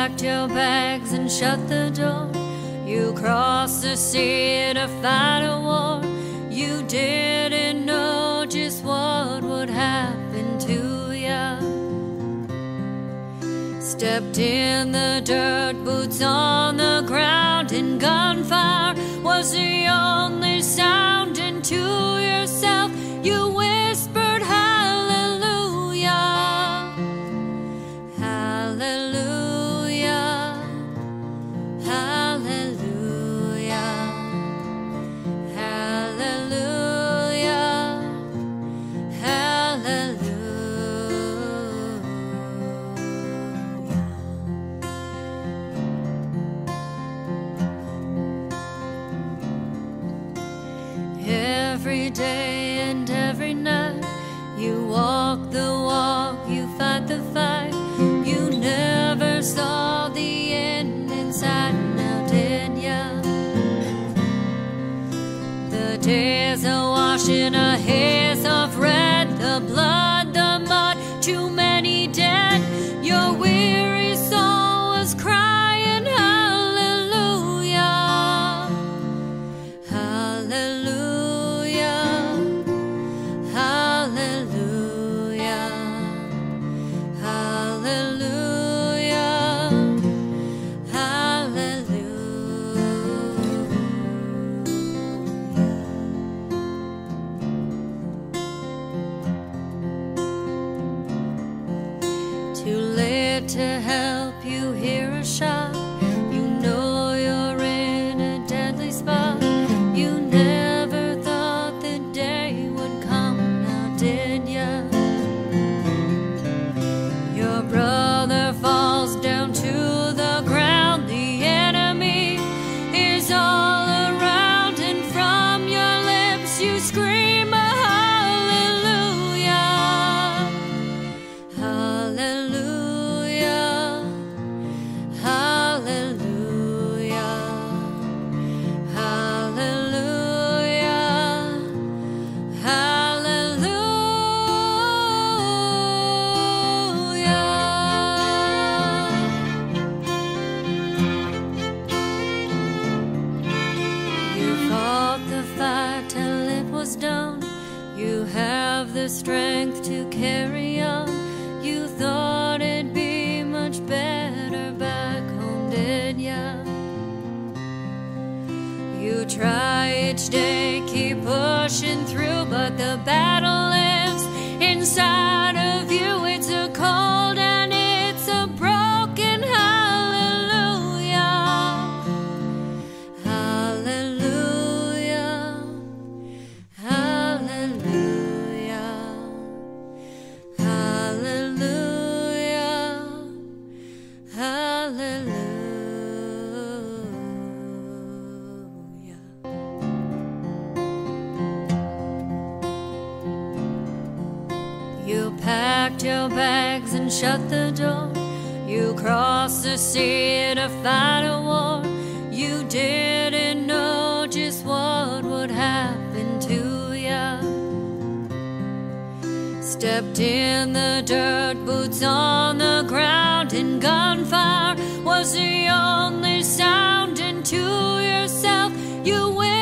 packed your bags and shut the door. You crossed the sea to fight a war. You didn't know just what would happen to ya. Stepped in the dirt, boots on the ground, and gunfire was the only sound. And to yourself you whispered hallelujah, hallelujah, hallelujah, hallelujah, hallelujah. Every day and every night you walk the walk, you fight the fight. You never saw the end in sight, now did ya? The days are washing a haze of red, the blood, the mud, too many dead. Your weary soul was crying hallelujah, hallelujah, hallelujah, hallelujah, hallelujah. Too late to help you hear a shot. You know you're in a deadly spot. You never thought the day would come, now did ya? Your brother falls down to the ground. The enemy is all around, and from your lips you scream a hallelujah, hallelujah, hallelujah, hallelujah, hallelujah. You fought the fight till it was done. You have the strength to carry on. You thought it'd be much better back home, did ya? You try each day, keep pushing through, but the battle lives inside of you. It's a cold and it's a broken hallelujah, hallelujah, hallelujah, hallelujah, hallelujah. You packed your bags and shut the door. You crossed the sea to fight a war. You didn't know just what would happen to ya. Stepped in the dirt, boots on the ground, and gunfire was the only sound. And to yourself you whispered